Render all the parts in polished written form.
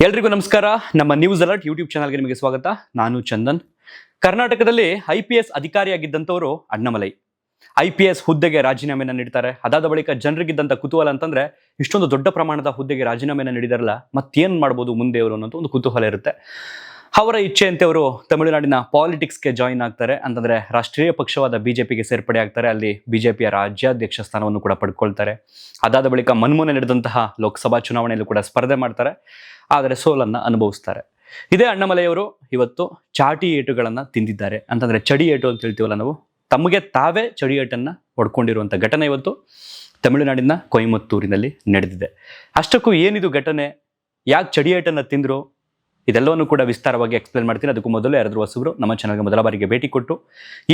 ಎಲ್ರಿಗೂ ನಮಸ್ಕಾರ. ನಮ್ಮ ನ್ಯೂಸ್ ಅಲರ್ಟ್ ಯೂಟ್ಯೂಬ್ ಚಾನಲ್ಗೆ ನಿಮಗೆ ಸ್ವಾಗತ. ನಾನು ಚಂದನ್. ಕರ್ನಾಟಕದಲ್ಲಿ IPS ಅಧಿಕಾರಿಯಾಗಿದ್ದಂಥವರು ಅಣ್ಣಾಮಲೈ IPS ಹುದ್ದೆಗೆ ರಾಜೀನಾಮೆಯನ್ನು ನೀಡ್ತಾರೆ. ಅದಾದ ಬಳಿಕ ಜನರಿಗಿದ್ದಂಥ ಕುತೂಹಲ ಅಂತಂದ್ರೆ ಇಷ್ಟೊಂದು ದೊಡ್ಡ ಪ್ರಮಾಣದ ಹುದ್ದೆಗೆ ರಾಜೀನಾಮೆಯನ್ನು ನೀಡಿದಾರಲ್ಲ, ಮತ್ತೇನು ಮಾಡ್ಬೋದು ಮುಂದೆ ಅವರು ಅನ್ನೋದು ಒಂದು ಕುತೂಹಲ ಇರುತ್ತೆ. ಅವರ ಇಚ್ಛೆಯಂತೆ ಅವರು ತಮಿಳುನಾಡಿನ ಪಾಲಿಟಿಕ್ಸ್ಗೆ ಜಾಯಿನ್ ಆಗ್ತಾರೆ. ಅಂತಂದ್ರೆ ರಾಷ್ಟ್ರೀಯ ಪಕ್ಷವಾದ BJPಗೆ ಸೇರ್ಪಡೆ ಆಗ್ತಾರೆ. ಅಲ್ಲಿ BJPಯ ರಾಜ್ಯಾಧ್ಯಕ್ಷ ಸ್ಥಾನವನ್ನು ಕೂಡ ಪಡ್ಕೊಳ್ತಾರೆ. ಅದಾದ ಬಳಿಕ ಮೊನ್ನೆ ನಡೆದಂತಹ ಲೋಕಸಭಾ ಚುನಾವಣೆಯಲ್ಲೂ ಕೂಡ ಸ್ಪರ್ಧೆ ಮಾಡ್ತಾರೆ. ಆದರೆ ಸೋಲನ್ನು ಅನುಭವಿಸ್ತಾರೆ. ಇದೇ ಅಣ್ಣಾಮಲೈಯವರು ಇವತ್ತು ಚಾಟಿ ಏಟುಗಳನ್ನು ತಿಂದಿದ್ದಾರೆ. ಅಂತಂದ್ರೆ ಚಡಿ ಏಟು ಅಂತ ಹೇಳ್ತೀವಲ್ಲ ನಾವು, ತಮಗೆ ತಾವೇ ಚಡಿ ಏಟನ್ನು ಹೊಡ್ಕೊಂಡಿರುವಂಥ ಘಟನೆ ಇವತ್ತು ತಮಿಳುನಾಡಿನ ಕೊಯಮತ್ತೂರಿನಲ್ಲಿ ನಡೆದಿದೆ. ಅಷ್ಟಕ್ಕೂ ಏನಿದು ಘಟನೆ, ಯಾಕೆ ಚಡಿ ಏಟನ್ನು ತಿಂದರು, ಇದೆಲ್ಲವನ್ನು ಕೂಡ ವಿಸ್ತಾರವಾಗಿ ಎಕ್ಸ್ಪ್ಲೇನ್ ಮಾಡ್ತೀನಿ. ಅದಕ್ಕೂ ಮೊದಲು ಯಾರಾದರೂ ಹೊಸಬರು ನಮ್ಮ ಚಾನಲ್ಗೆ ಮೊದಲ ಬಾರಿಗೆ ಭೇಟಿ ಕೊಟ್ಟು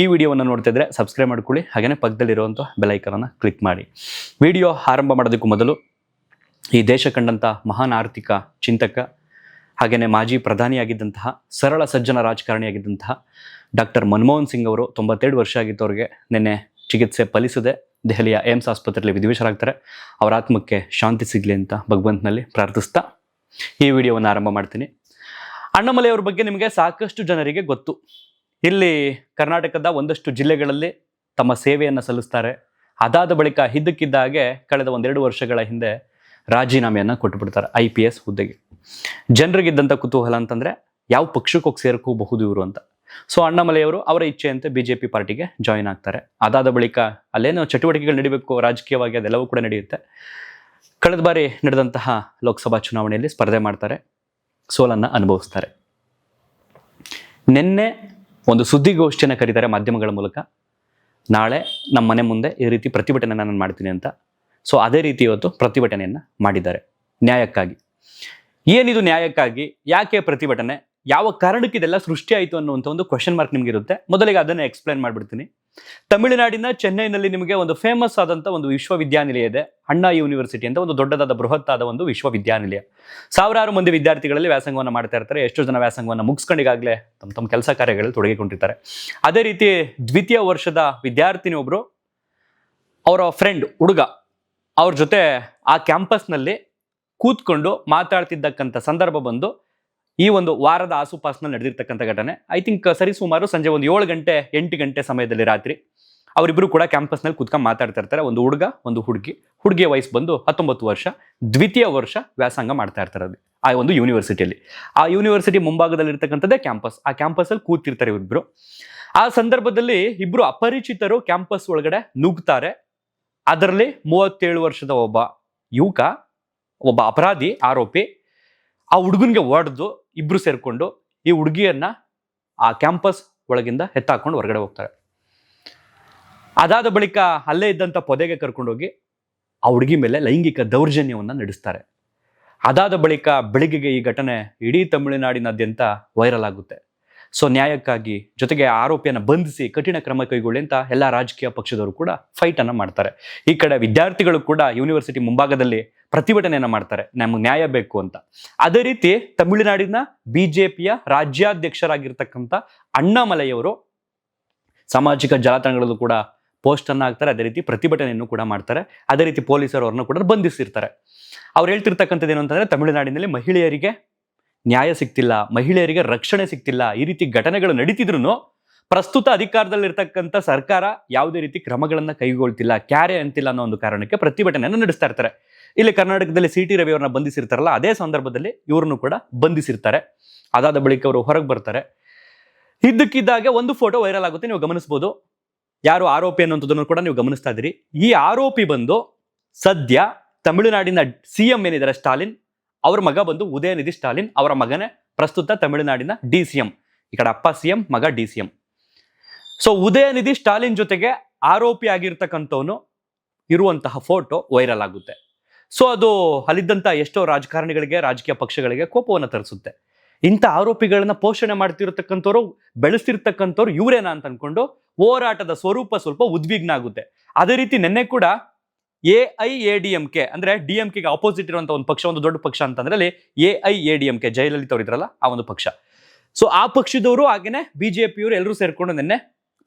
ಈ ವಿಡಿಯೋವನ್ನು ನೋಡ್ತಿದ್ರೆ ಸಬ್ಸ್ಕ್ರೈಬ್ ಮಾಡ್ಕೊಳ್ಳಿ. ಹಾಗೆಯೇ ಪಕ್ಕದಲ್ಲಿರುವಂಥ ಬೆಲ್ ಐಕಾನನ್ನು ಕ್ಲಿಕ್ ಮಾಡಿ. ವಿಡಿಯೋ ಆರಂಭ ಮಾಡೋದಕ್ಕೂ ಮೊದಲು ಈ ದೇಶ ಕಂಡಂಥ ಮಹಾನ್ ಆರ್ಥಿಕ ಚಿಂತಕ ಹಾಗೆಯೇ ಮಾಜಿ ಪ್ರಧಾನಿಯಾಗಿದ್ದಂತಹ ಸರಳ ಸಜ್ಜನ ರಾಜಕಾರಣಿಯಾಗಿದ್ದಂತಹ ಡಾಕ್ಟರ್ ಮನಮೋಹನ್ ಸಿಂಗ್ ಅವರು 92 ವರ್ಷ ಆಗಿತ್ತು. ಅವ್ರಿಗೆ ನಿನ್ನೆ ಚಿಕಿತ್ಸೆ ಫಲಿಸದೆ ದೆಹಲಿಯ ಏಮ್ಸ್ ಆಸ್ಪತ್ರೆಯಲ್ಲಿ ವಿಧಿವಶರಾಗ್ತಾರೆ. ಅವರ ಆತ್ಮಕ್ಕೆ ಶಾಂತಿ ಸಿಗಲಿ ಅಂತ ಭಗವಂತನಲ್ಲಿ ಪ್ರಾರ್ಥಿಸ್ತಾ ಈ ವಿಡಿಯೋವನ್ನು ಆರಂಭ ಮಾಡ್ತೀನಿ. ಅಣ್ಣಾಮಲೈ ಅವ್ರ ಬಗ್ಗೆ ನಿಮಗೆ ಸಾಕಷ್ಟು ಜನರಿಗೆ ಗೊತ್ತು. ಇಲ್ಲಿ ಕರ್ನಾಟಕದ ಒಂದಷ್ಟು ಜಿಲ್ಲೆಗಳಲ್ಲಿ ತಮ್ಮ ಸೇವೆಯನ್ನು ಸಲ್ಲಿಸ್ತಾರೆ. ಅದಾದ ಬಳಿಕ ಇದ್ದಕ್ಕಿದ್ದ ಹಾಗೆ ಕಳೆದ 1-2 ವರ್ಷಗಳ ಹಿಂದೆ ರಾಜೀನಾಮೆಯನ್ನು ಕೊಟ್ಟುಬಿಡ್ತಾರೆ IPS ಹುದ್ದೆಗೆ. ಜನರಿಗಿದ್ದಂಥ ಕುತೂಹಲ ಅಂತಂದರೆ ಯಾವ ಪಕ್ಷಕ್ಕೆ ಹೋಗಿ ಸೇರ್ಕೋಬಹುದು ಇವರು ಅಂತ. ಸೊ ಅಣ್ಣಾಮಲೈ ಅವರು ಅವರ ಇಚ್ಛೆಯಂತೆ BJP ಪಾರ್ಟಿಗೆ ಜಾಯಿನ್ ಆಗ್ತಾರೆ. ಅದಾದ ಬಳಿಕ ಅಲ್ಲೇನೋ ಚಟುವಟಿಕೆಗಳು ನಡೀಬೇಕು ರಾಜಕೀಯವಾಗಿ, ಅದೆಲ್ಲವೂ ಕೂಡ ನಡೆಯುತ್ತೆ. ಕಳೆದ ಬಾರಿ ನಡೆದಂತಹ ಲೋಕಸಭಾ ಚುನಾವಣೆಯಲ್ಲಿ ಸ್ಪರ್ಧೆ ಮಾಡ್ತಾರೆ, ಸೋಲನ್ನು ಅನುಭವಿಸ್ತಾರೆ. ನಿನ್ನೆ ಒಂದು ಸುದ್ದಿಗೋಷ್ಠಿಯನ್ನು ಕರೀತಾರೆ ಮಾಧ್ಯಮಗಳ ಮೂಲಕ, ನಾಳೆ ನಮ್ಮ ಮನೆ ಮುಂದೆ ಈ ರೀತಿ ಪ್ರತಿಭಟನೆ ನಾನು ಮಾಡ್ತೀನಿ ಅಂತ. ಸೊ ಅದೇ ರೀತಿ ಇವತ್ತು ಪ್ರತಿಭಟನೆಯನ್ನು ಮಾಡಿದ್ದಾರೆ ನ್ಯಾಯಕ್ಕಾಗಿ. ಏನಿದು ನ್ಯಾಯಕ್ಕಾಗಿ, ಯಾಕೆ ಪ್ರತಿಭಟನೆ, ಯಾವ ಕಾರಣಕ್ಕೆ ಇದೆಲ್ಲ ಸೃಷ್ಟಿ ಆಯಿತು ಅನ್ನುವಂಥ ಒಂದು ಕ್ವೆಶನ್ ಮಾರ್ಕ್ ನಿಮಗಿರುತ್ತೆ. ಮೊದಲಿಗೆ ಅದನ್ನೇ ಎಕ್ಸ್ಪ್ಲೇನ್ ಮಾಡಿಬಿಡ್ತೀನಿ. ತಮಿಳುನಾಡಿನ ಚೆನ್ನೈನಲ್ಲಿ ನಿಮಗೆ ಒಂದು ಫೇಮಸ್ ಆದಂಥ ಒಂದು ವಿಶ್ವವಿದ್ಯಾನಿಲಯ ಇದೆ, ಅಣ್ಣಾ ಯೂನಿವರ್ಸಿಟಿ ಅಂತ. ಒಂದು ದೊಡ್ಡದಾದ ಬೃಹತ್ತಾದ ಒಂದು ವಿಶ್ವವಿದ್ಯಾನಿಲಯ. ಸಾವಿರಾರು ಮಂದಿ ವಿದ್ಯಾರ್ಥಿಗಳಲ್ಲಿ ವ್ಯಾಸಂಗವನ್ನು ಮಾಡ್ತಾ ಇರ್ತಾರೆ. ಎಷ್ಟೋ ಜನ ವ್ಯಾಸಂಗವನ್ನು ಮುಗಿಸ್ಕೊಂಡಿಗಾಗಲೇ ತಮ್ಮ ಕೆಲಸ ಕಾರ್ಯಗಳಲ್ಲಿ ತೊಡಗಿಕೊಂಡಿರ್ತಾರೆ. ಅದೇ ರೀತಿ ದ್ವಿತೀಯ ವರ್ಷದ ವಿದ್ಯಾರ್ಥಿನಿ ಒಬ್ಬರು ಅವರ ಫ್ರೆಂಡ್ ಹುಡುಗ ಅವ್ರ ಜೊತೆ ಆ ಕ್ಯಾಂಪಸ್ನಲ್ಲಿ ಕೂತ್ಕೊಂಡು ಮಾತಾಡ್ತಿದ್ದಕ್ಕಂಥ ಸಂದರ್ಭ ಬಂದು ಈ ಒಂದು ವಾರದ ಆಸುಪಾಸಿನಲ್ಲಿ ನಡೆದಿರ್ತಕ್ಕಂಥ ಘಟನೆ. ಐ ಥಿಂಕ್ ಸರಿಸುಮಾರು ಸಂಜೆ ಒಂದು 7 ಗಂಟೆ 8 ಗಂಟೆ ಸಮಯದಲ್ಲಿ ರಾತ್ರಿ ಅವರಿಬ್ಬರು ಕೂಡ ಕ್ಯಾಂಪಸ್ನಲ್ಲಿ ಕೂತ್ಕೊಂಡು ಮಾತಾಡ್ತಾ ಇರ್ತಾರೆ. ಒಂದು ಹುಡುಗ ಒಂದು ಹುಡುಗಿ. ಹುಡುಗಿಯ ವಯಸ್ಸು ಬಂದು 19 ವರ್ಷ, ದ್ವಿತೀಯ ವರ್ಷ ವ್ಯಾಸಂಗ ಮಾಡ್ತಾ ಇರ್ತಾರೆ ಅದು ಆ ಒಂದು ಯೂನಿವರ್ಸಿಟಿಯಲ್ಲಿ. ಆ ಯೂನಿವರ್ಸಿಟಿ ಮುಂಭಾಗದಲ್ಲಿ ಇರ್ತಕ್ಕಂಥದ್ದೇ ಕ್ಯಾಂಪಸ್. ಆ ಕ್ಯಾಂಪಸ್ಸಲ್ಲಿ ಕೂತಿರ್ತಾರೆ ಇವರಿಬ್ಬರು. ಆ ಸಂದರ್ಭದಲ್ಲಿ ಇಬ್ಬರು ಅಪರಿಚಿತರು ಕ್ಯಾಂಪಸ್ ಒಳಗಡೆ ನುಗ್ತಾರೆ. ಅದರಲ್ಲಿ 37 ವರ್ಷದ ಒಬ್ಬ ಯುವಕ, ಒಬ್ಬ ಅಪರಾಧಿ ಆರೋಪಿ, ಆ ಹುಡುಗನಿಗೆ ಹೊಡೆದು ಇಬ್ರು ಸೇರ್ಕೊಂಡು ಈ ಹುಡುಗಿಯನ್ನ ಆ ಕ್ಯಾಂಪಸ್ ಒಳಗಿಂದ ಎತ್ತಾಕೊಂಡು ಹೊರಗಡೆ ಹೋಗ್ತಾರೆ. ಅದಾದ ಬಳಿಕ ಅಲ್ಲೇ ಇದ್ದಂಥ ಪೊದೆಗೆ ಕರ್ಕೊಂಡೋಗಿ ಆ ಹುಡುಗಿ ಮೇಲೆ ಲೈಂಗಿಕ ದೌರ್ಜನ್ಯವನ್ನು ನಡೆಸ್ತಾರೆ. ಅದಾದ ಬಳಿಕ ಬೆಳಿಗ್ಗೆಗೆ ಈ ಘಟನೆ ಇಡೀ ತಮಿಳುನಾಡಿನಾದ್ಯಂತ ವೈರಲ್ ಆಗುತ್ತೆ. ಸೊ ನ್ಯಾಯಕ್ಕಾಗಿ, ಜೊತೆಗೆ ಆರೋಪಿಯನ್ನು ಬಂಧಿಸಿ ಕಠಿಣ ಕ್ರಮ ಕೈಗೊಳ್ಳಿ ಅಂತ ಎಲ್ಲ ರಾಜಕೀಯ ಪಕ್ಷದವರು ಕೂಡ ಫೈಟ್ ಅನ್ನು ಮಾಡ್ತಾರೆ. ಈ ಕಡೆ ವಿದ್ಯಾರ್ಥಿಗಳು ಕೂಡ ಯೂನಿವರ್ಸಿಟಿ ಮುಂಭಾಗದಲ್ಲಿ ಪ್ರತಿಭಟನೆಯನ್ನು ಮಾಡ್ತಾರೆ, ನಮಗೆ ನ್ಯಾಯ ಬೇಕು ಅಂತ. ಅದೇ ರೀತಿ ತಮಿಳುನಾಡಿನ BJPಯ ರಾಜ್ಯಾಧ್ಯಕ್ಷರಾಗಿರ್ತಕ್ಕಂಥ ಅಣ್ಣಾಮಲೈಯವರು ಸಾಮಾಜಿಕ ಜಾಲತಾಣಗಳಲ್ಲೂ ಕೂಡ ಪೋಸ್ಟ್ ಅನ್ನು ಹಾಕ್ತಾರೆ. ಅದೇ ರೀತಿ ಪ್ರತಿಭಟನೆಯನ್ನು ಕೂಡ ಮಾಡ್ತಾರೆ. ಅದೇ ರೀತಿ ಪೊಲೀಸರು ಅವ್ರನ್ನ ಕೂಡ ಬಂಧಿಸಿರ್ತಾರೆ. ಅವ್ರು ಹೇಳ್ತಿರ್ತಕ್ಕಂಥದ್ದು ಏನು ಅಂತಂದ್ರೆ, ತಮಿಳುನಾಡಿನಲ್ಲಿ ಮಹಿಳೆಯರಿಗೆ ನ್ಯಾಯ ಸಿಗ್ತಿಲ್ಲ, ಮಹಿಳೆಯರಿಗೆ ರಕ್ಷಣೆ ಸಿಗ್ತಿಲ್ಲ, ಈ ರೀತಿ ಘಟನೆಗಳು ನಡೀತಿದ್ರು ಪ್ರಸ್ತುತ ಅಧಿಕಾರದಲ್ಲಿರ್ತಕ್ಕಂಥ ಸರ್ಕಾರ ಯಾವುದೇ ರೀತಿ ಕ್ರಮಗಳನ್ನು ಕೈಗೊಳ್ತಿಲ್ಲ, ಕ್ಯಾರೆ ಅಂತಿಲ್ಲ ಅನ್ನೋ ಒಂದು ಕಾರಣಕ್ಕೆ ಪ್ರತಿಭಟನೆಯನ್ನು ನಡೆಸ್ತಾ ಇರ್ತಾರೆ. ಇಲ್ಲಿ ಕರ್ನಾಟಕದಲ್ಲಿ CT ರವಿ ಅವ್ರನ್ನ ಬಂಧಿಸಿರ್ತಾರಲ್ಲ, ಅದೇ ಸಂದರ್ಭದಲ್ಲಿ ಇವ್ರನ್ನು ಕೂಡ ಬಂಧಿಸಿರ್ತಾರೆ. ಅದಾದ ಬಳಿಕ ಅವರು ಹೊರಗೆ ಬರ್ತಾರೆ. ಇದ್ದಕ್ಕಿದ್ದಾಗೆ ಒಂದು ಫೋಟೋ ವೈರಲ್ ಆಗುತ್ತೆ, ನೀವು ಗಮನಿಸಬಹುದು. ಯಾರು ಆರೋಪಿ ಅನ್ನುವಂಥದ್ದನ್ನು ಕೂಡ ನೀವು ಗಮನಿಸ್ತಾ ಇದ್ದೀರಿ. ಈ ಆರೋಪಿ ಬಂದು ಸದ್ಯ ತಮಿಳುನಾಡಿನ CM ಏನಿದ್ದಾರೆ ಸ್ಟಾಲಿನ್, ಅವ್ರ ಮಗ ಬಂದು ಉದಯನಿಧಿ ಸ್ಟಾಲಿನ್, ಅವರ ಮಗನೇ ಪ್ರಸ್ತುತ ತಮಿಳುನಾಡಿನ DCM. ಈ ಕಡೆ ಅಪ್ಪ CM, ಮಗ DCM. ಸೊ ಉದಯನಿಧಿ ಸ್ಟಾಲಿನ್ ಜೊತೆಗೆ ಆರೋಪಿ ಆಗಿರ್ತಕ್ಕಂಥವನು ಇರುವಂತಹ ಫೋಟೋ ವೈರಲ್ ಆಗುತ್ತೆ. ಸೊ ಅದು ಅಲ್ಲಿದ್ದಂಥ ಎಷ್ಟೋ ರಾಜಕಾರಣಿಗಳಿಗೆ, ರಾಜಕೀಯ ಪಕ್ಷಗಳಿಗೆ ಕೋಪವನ್ನು ತರಿಸುತ್ತೆ. ಇಂಥ ಆರೋಪಿಗಳನ್ನ ಪೋಷಣೆ ಮಾಡ್ತಿರತಕ್ಕಂಥವ್ರು, ಬೆಳೆಸ್ತಿರ್ತಕ್ಕಂಥವ್ರು ಇವರೇನಾ ಅಂತ ಅನ್ಕೊಂಡು ಹೋರಾಟದ ಸ್ವರೂಪ ಸ್ವಲ್ಪ ಉದ್ವಿಗ್ನ ಆಗುತ್ತೆ. ಅದೇ ರೀತಿ ನಿನ್ನೆ ಕೂಡ AIADMK ಅಂದ್ರೆ DMKಗೆ ಆಪೋಸಿಟ್ ಇರುವಂತ ಒಂದು ಪಕ್ಷ, ಒಂದು ದೊಡ್ಡ ಪಕ್ಷ ಅಂತಂದ್ರೆ ಅಲ್ಲಿ AIADMK ಜಯಲಲಿತಾ ಅವರು ಇದ್ರಲ್ಲ ಆ ಒಂದು ಪಕ್ಷ. ಸೊ ಆ ಪಕ್ಷದವರು ಹಾಗೇನೆ BJP ಅವರು ಎಲ್ಲರೂ ಸೇರ್ಕೊಂಡು ನಿನ್ನೆ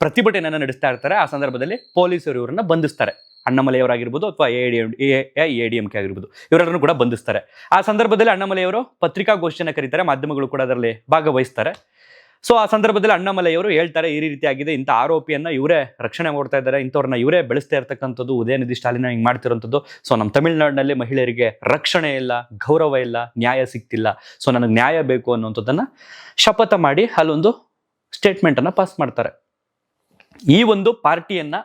ಪ್ರತಿಭಟನೆಯನ್ನು ನಡೆಸ್ತಾ ಇರ್ತಾರೆ. ಆ ಸಂದರ್ಭದಲ್ಲಿ ಪೊಲೀಸರು ಇವರನ್ನ ಬಂಧಿಸ್ತಾರೆ. ಅಣ್ಣಾಮಲೈಯವರಾಗಿರ್ಬೋದು ಅಥವಾ AIADMK ಆಗಿರ್ಬೋದು, ಇವರೆಲ್ಲರನ್ನು ಕೂಡ ಬಂಧಿಸ್ತಾರೆ. ಆ ಸಂದರ್ಭದಲ್ಲಿ ಅಣ್ಣಾಮಲೈಯವರು ಪತ್ರಿಕಾಗೋಷ್ಠಿಯನ್ನು ಕರೀತಾರೆ, ಮಾಧ್ಯಮಗಳು ಕೂಡ ಅದರಲ್ಲಿ ಭಾಗವಹಿಸ್ತಾರೆ. ಸೊ ಆ ಸಂದರ್ಭದಲ್ಲಿ ಅಣ್ಣಾಮಲೈಯವರು ಹೇಳ್ತಾರೆ, ಈ ರೀತಿ ಆಗಿದೆ, ಇಂಥ ಆರೋಪಿಯನ್ನ ಇವರೇ ರಕ್ಷಣೆ ಮಾಡ್ತಾ ಇದ್ದಾರೆ, ಇಂಥವ್ರನ್ನ ಇವರೇ ಬೆಳೆಸ್ತಾ ಇರ್ತಕ್ಕಂಥದ್ದು, ಉದಯನಿಧಿ ಸ್ಟಾಲಿನ್ ಹಿಂಗೆ ಮಾಡ್ತಿರೋಂಥದ್ದು. ಸೊ ನಮ್ಮ ತಮಿಳುನಾಡಿನಲ್ಲಿ ಮಹಿಳೆಯರಿಗೆ ರಕ್ಷಣೆ ಇಲ್ಲ, ಗೌರವ ಇಲ್ಲ, ನ್ಯಾಯ ಸಿಗ್ತಿಲ್ಲ, ಸೊ ನನಗೆ ನ್ಯಾಯ ಬೇಕು ಅನ್ನುವಂಥದ್ದನ್ನ ಶಪಥ ಮಾಡಿ ಅಲ್ಲೊಂದು ಸ್ಟೇಟ್ಮೆಂಟ್ ಅನ್ನ ಪಾಸ್ ಮಾಡ್ತಾರೆ. ಈ ಒಂದು ಪಾರ್ಟಿಯನ್ನ,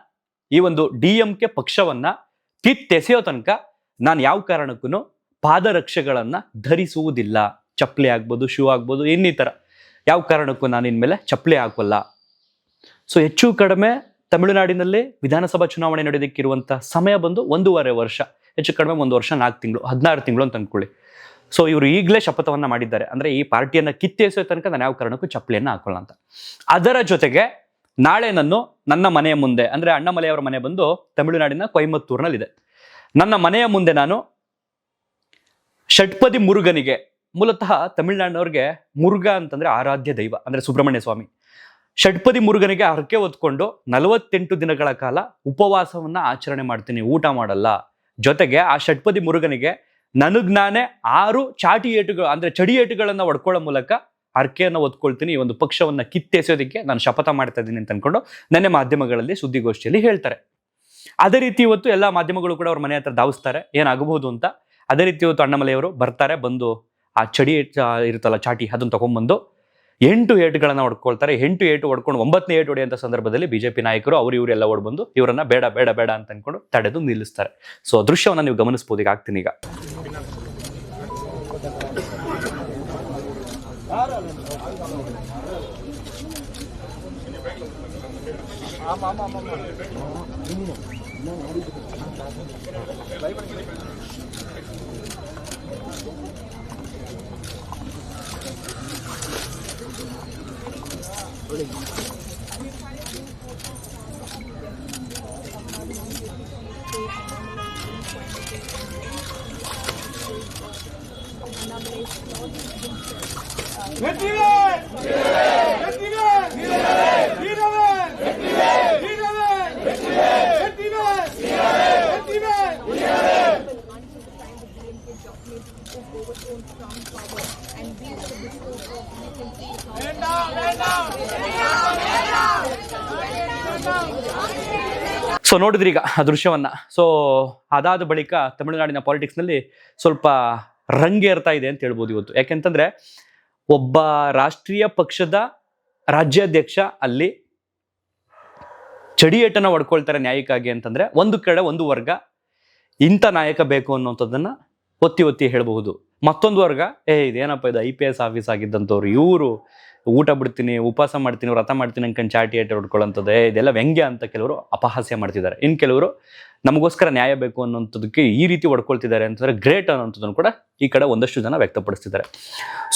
ಈ ಒಂದು DMK ಪಕ್ಷವನ್ನ ಕಿತ್ತೆಸೆಯೋ ತನಕ ನಾನು ಯಾವ ಕಾರಣಕ್ಕೂ ಪಾದರಕ್ಷೆಗಳನ್ನ ಧರಿಸುವುದಿಲ್ಲ. ಚಪ್ಪಲಿ ಆಗ್ಬೋದು, ಶೂ ಆಗ್ಬೋದು, ಇನ್ನಿತರ ಯಾವ ಕಾರಣಕ್ಕೂ ನಾನು ಇನ್ಮೇಲೆ ಚಪ್ಪಲಿ ಹಾಕೋಲ್ಲ. ಸೊ ಹೆಚ್ಚು ಕಡಿಮೆ ತಮಿಳುನಾಡಿನಲ್ಲಿ ವಿಧಾನಸಭಾ ಚುನಾವಣೆ ನಡೆಯೋದಕ್ಕಿರುವಂಥ ಸಮಯ ಬಂದು 1.5 ವರ್ಷ, ಹೆಚ್ಚು ಕಡಿಮೆ 1 ವರ್ಷ 4 ತಿಂಗಳು, 16 ತಿಂಗಳು ಅಂತ ಅಂದ್ಕೊಳ್ಳಿ. ಸೊ ಇವರು ಈಗಲೇ ಶಪಥವನ್ನ ಮಾಡಿದ್ದಾರೆ, ಅಂದ್ರೆ ಈ ಪಾರ್ಟಿಯನ್ನ ಕಿತ್ತೆಸೋ ತನಕ ನಾನು ಯಾವ ಕಾರಣಕ್ಕೂ ಚಪ್ಪಲಿಯನ್ನ ಹಾಕೋಲ್ಲ ಅಂತ. ಅದರ ಜೊತೆಗೆ ನಾಳೆ ನನ್ನ ಮನೆಯ ಮುಂದೆ, ಅಂದ್ರೆ ಅಣ್ಣಾಮಲೈಯವರ ಮನೆ ಬಂದು ತಮಿಳುನಾಡಿನ ಕೊಯಮತ್ತೂರಿನಲ್ಲಿದೆ, ನನ್ನ ಮನೆಯ ಮುಂದೆ ನಾನು ಷಟ್ಪದಿ ಮುರುಗನಿಗೆ, ಮೂಲತಃ ತಮಿಳುನಾಡಿನವ್ರಿಗೆ ಮುರುಘಾ ಅಂತಂದ್ರೆ ಆರಾಧ್ಯ ದೈವ, ಅಂದ್ರೆ ಸುಬ್ರಹ್ಮಣ್ಯ ಸ್ವಾಮಿ, ಷಟ್ಪದಿ ಮುರುಗನಿಗೆ ಹರಕೆ ಹೊತ್ಕೊಂಡು 48 ದಿನಗಳ ಕಾಲ ಉಪವಾಸವನ್ನ ಆಚರಣೆ ಮಾಡ್ತೀನಿ, ಊಟ ಮಾಡಲ್ಲ. ಜೊತೆಗೆ ಆ ಷಟ್ಪದಿ ಮುರುಗನಿಗೆ ನನಗ್ ನಾನೇ 6 ಚಾಟಿ ಏಟುಗಳು, ಅಂದ್ರೆ ಚಡಿ ಏಟುಗಳನ್ನ ಹೊಡ್ಕೊಳ್ಳೋ ಮೂಲಕ ಹರಕೆಯನ್ನು ಹೊತ್ಕೊಳ್ತೀನಿ, ಈ ಒಂದು ಪಕ್ಷವನ್ನ ಕಿತ್ತೆಸೋದಕ್ಕೆ ನಾನು ಶಪಥ ಮಾಡ್ತಾ ಇದ್ದೀನಿ ಅಂತ ಅನ್ಕೊಂಡು ನೆನ್ನೆ ಮಾಧ್ಯಮಗಳಲ್ಲಿ ಸುದ್ದಿಗೋಷ್ಠಿಯಲ್ಲಿ ಹೇಳ್ತಾರೆ. ಅದೇ ರೀತಿ ಇವತ್ತು ಎಲ್ಲ ಮಾಧ್ಯಮಗಳು ಕೂಡ ಅವ್ರ ಮನೆ ಹತ್ರ ಧಾವಿಸ್ತಾರೆ ಏನಾಗಬಹುದು ಅಂತ. ಅದೇ ರೀತಿ ಇವತ್ತು ಅಣ್ಣಾಮಲೈಯವರು ಬರ್ತಾರೆ, ಬಂದು ಆ ಚಡಿ ಇರುತ್ತಲ್ಲ ಚಾಟಿ, ಅದನ್ನ ತಗೊಂಡ್ಬಂದು 8 ಏಟುಗಳನ್ನ ಹೊಡ್ಕೊಳ್ತಾರೆ. 8 ಏಟು ಹೊಡ್ಕೊಂಡು 9ನೇ ಏಟು ಹೊಡೆಯುವಂಥ ಸಂದರ್ಭದಲ್ಲಿ ಬಿಜೆಪಿ ನಾಯಕರು ಇವರೆಲ್ಲ ಓಡ್ಬಂದು ಇವರನ್ನ ಬೇಡ ಬೇಡ ಬೇಡ ಅಂತ ಅನ್ಕೊಂಡು ತಡೆದು ನಿಲ್ಲಿಸ್ತಾರೆ. ಸೊ ದೃಶ್ಯವನ್ನ ನೀವು ಗಮನಿಸಬಹುದು. ಈಗ ಆಗ್ತೀನಿ ಈಗ ಸೊ ನೋಡಿದ್ರಿ ಈಗ ಆ ದೃಶ್ಯವನ್ನ. ಸೊ ಅದಾದ ಬಳಿಕ ತಮಿಳುನಾಡಿನ ಪಾಲಿಟಿಕ್ಸ್ ನಲ್ಲಿ ಸ್ವಲ್ಪ ರಂಗೇರ್ತಾ ಇದೆ ಅಂತ ಹೇಳ್ಬೋದು ಇವತ್ತು. ಯಾಕೆಂತಂದ್ರೆ ಒಬ್ಬ ರಾಷ್ಟ್ರೀಯ ಪಕ್ಷದ ರಾಜ್ಯಾಧ್ಯಕ್ಷ ಅಲ್ಲಿ ಚಡಿಯೇಟನ್ನ ಹೊಡ್ಕೊಳ್ತಾರೆ ನ್ಯಾಯಕ್ಕಾಗಿ ಅಂತಂದ್ರೆ, ಒಂದು ಕಡೆ ಒಂದು ವರ್ಗ ಇಂಥ ನಾಯಕ ಬೇಕು ಅನ್ನೋಂಥದ್ದನ್ನ ಒತ್ತಿ ಒತ್ತಿ ಹೇಳಬಹುದು. ಮತ್ತೊಂದು ವರ್ಗ ಇದೇನಪ್ಪ ಇದು IPS ಆಫೀಸ್ ಆಗಿದ್ದಂಥವ್ರು, ಇವರು ಊಟ ಬಿಡ್ತೀನಿ, ಉಪವಾಸ ಮಾಡ್ತೀನಿ, ವ್ರತ ಮಾಡ್ತೀನಿ ಅನ್ಕೊಂಡು ಚಾಟಿ ಏಟ ಹೊಡ್ಕೊಳ್ಳೋಂಥದ್ದು, ಇದೆಲ್ಲ ವ್ಯಂಗ್ಯ ಅಂತ ಕೆಲವರು ಅಪಹಾಸ್ಯ ಮಾಡ್ತಿದ್ದಾರೆ. ಇನ್ನು ಕೆಲವರು ನಮಗೋಸ್ಕರ ನ್ಯಾಯ ಬೇಕು ಅನ್ನೋಂಥದಕ್ಕೆ ಈ ರೀತಿ ಹೊಡ್ಕೊಳ್ತಿದ್ದಾರೆ ಅಂತಂದ್ರೆ ಗ್ರೇಟ್ ಅನ್ನೋಂಥದ್ದನ್ನು ಕೂಡ ಈ ಕಡೆ ಒಂದಷ್ಟು ಜನ ವ್ಯಕ್ತಪಡಿಸ್ತಿದ್ದಾರೆ.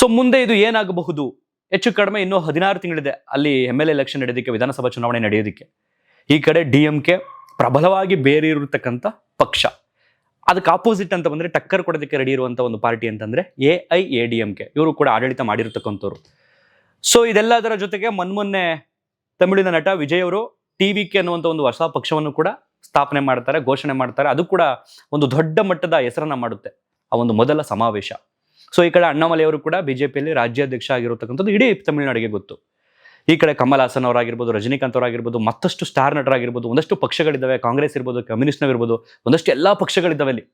ಸೊ ಮುಂದೆ ಇದು ಏನಾಗಬಹುದು? ಹೆಚ್ಚು ಕಡಿಮೆ ಇನ್ನೂ 16 ತಿಂಗಳಿದೆ ಅಲ್ಲಿ MLA ಎಲೆಕ್ಷನ್ ನಡೆಯೋದಕ್ಕೆ, ವಿಧಾನಸಭಾ ಚುನಾವಣೆ ನಡೆಯೋದಕ್ಕೆ. ಈ ಕಡೆ DMK ಪ್ರಬಲವಾಗಿ ಬೇರಿರತಕ್ಕಂಥ ಪಕ್ಷ, ಅದಕ್ಕೆ ಆಪೋಸಿಟ್ ಅಂತ ಬಂದ್ರೆ ಟಕ್ಕರ್ ಕೊಡೋದಕ್ಕೆ ರೆಡಿ ಇರುವಂತ ಒಂದು ಪಾರ್ಟಿ ಅಂತಂದ್ರೆ AIADMK, ಇವರು ಕೂಡ ಆಡಳಿತ ಮಾಡಿರತಕ್ಕಂಥವ್ರು. ಸೊ ಇದೆಲ್ಲದರ ಜೊತೆಗೆ ಮೊನ್ನೆ ತಮಿಳಿನ ನಟ ವಿಜಯ್ ಅವರು TVK ಅನ್ನುವಂಥ ಒಂದು ಹೊಸ ಪಕ್ಷವನ್ನು ಕೂಡ ಸ್ಥಾಪನೆ ಮಾಡ್ತಾರೆ, ಘೋಷಣೆ ಮಾಡ್ತಾರೆ. ಅದು ಕೂಡ ಒಂದು ದೊಡ್ಡ ಮಟ್ಟದ ಹೆಸರನ್ನ ಮಾಡುತ್ತೆ ಆ ಒಂದು ಮೊದಲ ಸಮಾವೇಶ. ಸೊ ಈ ಕಡೆ ಅಣ್ಣಾಮಲೈಯವರು ಕೂಡ ಬಿಜೆಪಿಯಲ್ಲಿ ರಾಜ್ಯಾಧ್ಯಕ್ಷ ಆಗಿರತಕ್ಕಂಥದ್ದು ಇಡೀ ತಮಿಳುನಾಡಿಗೆ ಗೊತ್ತು. ಈ ಕಡೆ ಕಮಲ್ ಹಾಸನ್ ಅವರಾಗಿರ್ಬೋದು, ರಜನಿಕಾಂತ್ ಅವರಾಗಿರ್ಬೋದು, ಮತ್ತಷ್ಟು ಸ್ಟಾರ್ ನಟರಾಗಿರ್ಬೋದು, ಒಂದಷ್ಟು ಪಕ್ಷಗಳಿದ್ದಾವೆ, ಕಾಂಗ್ರೆಸ್ ಇರ್ಬೋದು, ಕಮ್ಯುನಿಸ್ಟ್ ಇರ್ಬೋದು, ಒಂದಷ್ಟು ಎಲ್ಲಾ ಪಕ್ಷಗಳಿದ್ದಾವೆ ಅಲ್ಲಿ.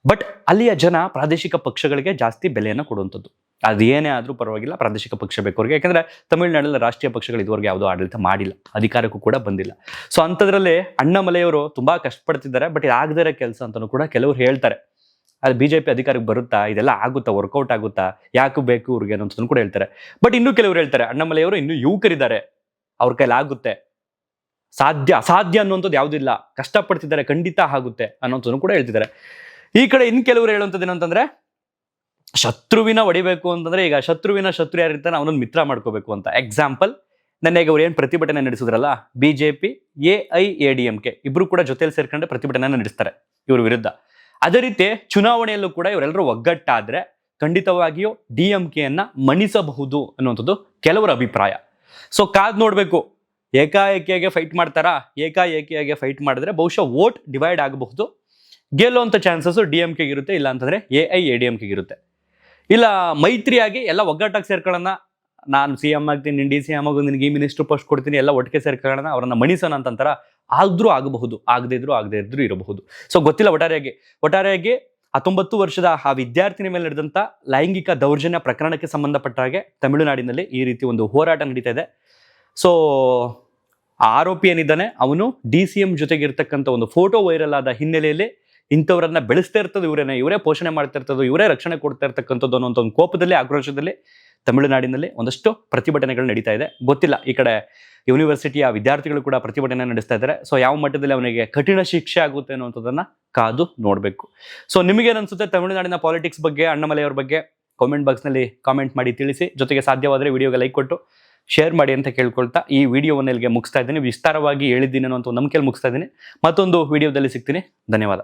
ಬಟ್ ಅಲ್ಲಿಯ ಜನ ಪ್ರಾದೇಶಿಕ ಪಕ್ಷಗಳಿಗೆ ಜಾಸ್ತಿ ಬೆಲೆಯನ್ನು ಕೊಡುವಂಥದ್ದು. ಅದೇನೇ ಆದ್ರೂ ಪರವಾಗಿಲ್ಲ, ಪ್ರಾದೇಶಿಕ ಪಕ್ಷ ಬೇಕು ಅವ್ರಿಗೆ. ಯಾಕಂದ್ರೆ ತಮಿಳುನಾಡಲ್ಲಿ ರಾಷ್ಟ್ರೀಯ ಪಕ್ಷಗಳು ಇದುವರೆಗೆ ಯಾವುದೋ ಆಡಳಿತ ಮಾಡಿಲ್ಲ, ಅಧಿಕಾರಕ್ಕೂ ಕೂಡ ಬಂದಿಲ್ಲ. ಸೊ ಅಂಥದ್ರಲ್ಲಿ ಅಣ್ಣಾಮಲೈಯವರು ತುಂಬಾ ಕಷ್ಟಪಡ್ತಿದ್ದಾರೆ. ಬಟ್ ಇದಾಗದೇ ಇರೋ ಕೆಲಸ ಅಂತಲೂ ಕೂಡ ಕೆಲವರು ಹೇಳ್ತಾರೆ. ಅದು ಬಿಜೆಪಿ ಅಧಿಕಾರಕ್ಕೆ ಬರುತ್ತಾ, ಇದೆಲ್ಲ ಆಗುತ್ತಾ, ವರ್ಕೌಟ್ ಆಗುತ್ತಾ, ಯಾಕೆ ಬೇಕು ಇವ್ರಿಗೆ ಅನ್ನೋದನ್ನು ಕೂಡ ಹೇಳ್ತಾರೆ. ಬಟ್ ಇನ್ನೂ ಕೆಲವರು ಹೇಳ್ತಾರೆ ಅಣ್ಣಾಮಲೈಯವರು ಇನ್ನೂ ಯುವಕರಿದ್ದಾರೆ, ಅವ್ರ ಕೈಲಿ ಆಗುತ್ತೆ, ಅಸಾಧ್ಯ ಅನ್ನುವಂಥದ್ದು ಯಾವುದಿಲ್ಲ, ಕಷ್ಟಪಡ್ತಿದ್ದಾರೆ, ಖಂಡಿತ ಆಗುತ್ತೆ ಅನ್ನೋಂಥದ್ದು ಕೂಡ ಹೇಳ್ತಿದ್ದಾರೆ. ಈ ಕಡೆ ಇನ್ ಕೆಲವರು ಹೇಳುವಂಥದ್ದು ಏನಂತಂದ್ರೆ, ಶತ್ರುವಿನ ಹೊಡಿಬೇಕು ಅಂತಂದ್ರೆ ಈಗ ಶತ್ರುವಿನ ಶತ್ರು ಯಾರಿರ್ತಾನೆ ಅವನೊಂದು ಮಿತ್ರ ಮಾಡ್ಕೋಬೇಕು ಅಂತ. ಎಕ್ಸಾಂಪಲ್, ನನಗೆ ಅವ್ರು ಏನು ಪ್ರತಿಭಟನೆ ನಡೆಸಿದ್ರಲ್ಲ, ಬಿಜೆಪಿ AIADMK ಇಬ್ರು ಕೂಡ ಜೊತೆಲಿ ಸೇರ್ಕೊಂಡು ಪ್ರತಿಭಟನೆ ನಡೆಸ್ತಾರೆ ಇವ್ರ ವಿರುದ್ಧ. ಅದೇ ರೀತಿ ಚುನಾವಣೆಯಲ್ಲೂ ಕೂಡ ಇವರೆಲ್ಲರೂ ಒಗ್ಗಟ್ಟಾದ್ರೆ ಖಂಡಿತವಾಗಿಯೂ DMKಯನ್ನ ಮಣಿಸಬಹುದು ಅನ್ನುವಂಥದ್ದು ಕೆಲವರ ಅಭಿಪ್ರಾಯ. ಸೊ ಕಾದ್ ನೋಡ್ಬೇಕು ಏಕಾಏಕಿಯಾಗಿ ಫೈಟ್ ಮಾಡ್ತಾರಾ? ಏಕಾಏಕಿಯಾಗಿ ಫೈಟ್ ಮಾಡಿದ್ರೆ ಬಹುಶಃ ವೋಟ್ ಡಿವೈಡ್ ಆಗಬಹುದು. ಗೆಲ್ಲುವಂಥ ಚಾನ್ಸಸ್ DMK ಇರುತ್ತೆ, ಇಲ್ಲ ಅಂತಂದ್ರೆ AIADMK ಇರುತ್ತೆ. ಇಲ್ಲ ಮೈತ್ರಿಯಾಗಿ ಎಲ್ಲ ಒಗ್ಗಟ್ಟಾಗಿ ಸೇರ್ಕೊಳ್ಳೋಣ, ನಾನು CM ಆಗ್ತೀನಿ, ನಿನ್ನ DCM ಆಗು, ನಿನಗೆ ಈ ಮಿನಿಸ್ಟರ್ ಪೋಸ್ಟ್ ಕೊಡ್ತೀನಿ, ಎಲ್ಲ ಒಟ್ಟಿಗೆ ಸೇರ್ಕೊಳ್ಳೋಣ, ಅವರನ್ನ ಮಣಿಸೋಣ ಅಂತಂತಾರ, ಆದ್ರೂ ಆಗಬಹುದು, ಆಗದೇ ಇದ್ರೂ ಇರಬಹುದು. ಸೊ ಗೊತ್ತಿಲ್ಲ. ಒಟ್ಟಾರೆಯಾಗಿ 19 ವರ್ಷದ ಆ ವಿದ್ಯಾರ್ಥಿನಿ ಮೇಲೆ ನಡೆದಂಥ ಲೈಂಗಿಕ ದೌರ್ಜನ್ಯ ಪ್ರಕರಣಕ್ಕೆ ಸಂಬಂಧಪಟ್ಟ ಹಾಗೆ ತಮಿಳುನಾಡಿನಲ್ಲಿ ಈ ರೀತಿ ಒಂದು ಹೋರಾಟ ನಡೀತಾ ಇದೆ. ಸೊ ಆರೋಪಿ ಏನಿದ್ದಾನೆ ಅವನು DCM ಜೊತೆಗೆ ಇರ್ತಕ್ಕಂಥ ಒಂದು ಫೋಟೋ ವೈರಲ್ ಆದ ಹಿನ್ನೆಲೆಯಲ್ಲಿ ಇಂಥವ್ರನ್ನ ಬೆಳೆಸ್ತಾ ಇರ್ತದೆ ಇವರೇ ಪೋಷಣೆ ಮಾಡ್ತಾ ಇರ್ತದೆ, ಇವರೇ ರಕ್ಷಣೆ ಕೊಡ್ತಾ ಇರ್ತಕ್ಕಂಥದ್ದು ಅನ್ನೋ ಒಂದು ಕೋಪದಲ್ಲಿ, ಆಕ್ರೋಶದಲ್ಲಿ ತಮಿಳುನಾಡಿನಲ್ಲಿ ಒಂದಷ್ಟು ಪ್ರತಿಭಟನೆಗಳು ನಡೀತಾ ಇದೆ. ಗೊತ್ತಿಲ್ಲ, ಈ ಕಡೆ ಯೂನಿವರ್ಸಿಟಿಯ ವಿದ್ಯಾರ್ಥಿಗಳು ಕೂಡ ಪ್ರತಿಭಟನೆ ನಡೆಸ್ತಾ ಇದ್ದಾರೆ. ಸೊ ಯಾವ ಮಟ್ಟದಲ್ಲಿ ಅವನಿಗೆ ಕಠಿಣ ಶಿಕ್ಷೆ ಆಗುತ್ತೆ ಅನ್ನುವಂಥದ್ದನ್ನ ಕಾದು ನೋಡಬೇಕು. ಸೊ ನಿಮಗೇನು ಅನ್ಸುತ್ತೆ ತಮಿಳುನಾಡಿನ ಪಾಲಿಟಿಕ್ಸ್ ಬಗ್ಗೆ, ಅಣ್ಣಾಮಲೈಯವರ ಬಗ್ಗೆ ಕಾಮೆಂಟ್ ಬಾಕ್ಸ್ನಲ್ಲಿ ಕಾಮೆಂಟ್ ಮಾಡಿ ತಿಳಿಸಿ. ಜೊತೆಗೆ ಸಾಧ್ಯವಾದರೆ ವಿಡಿಯೋಗೆ ಲೈಕ್ ಕೊಟ್ಟು ಶೇರ್ ಮಾಡಿ ಅಂತ ಕೇಳ್ಕೊಳ್ತಾ ಈ ವಿಡಿಯೋವನ್ನು ಇಲ್ಲಿಗೆ ಮುಗಿಸ್ತಾ ಇದ್ದೀನಿ. ವಿಸ್ತಾರವಾಗಿ ಹೇಳಿದ್ದೀನಿ ಅನ್ನೋ ನಂಬಿಕೆಯಲ್ಲಿ ಮುಗಿಸ್ತಾ ಇದ್ದೀನಿ. ಮತ್ತೊಂದು ವಿಡಿಯೋದಲ್ಲಿ ಸಿಗ್ತೀನಿ. ಧನ್ಯವಾದ.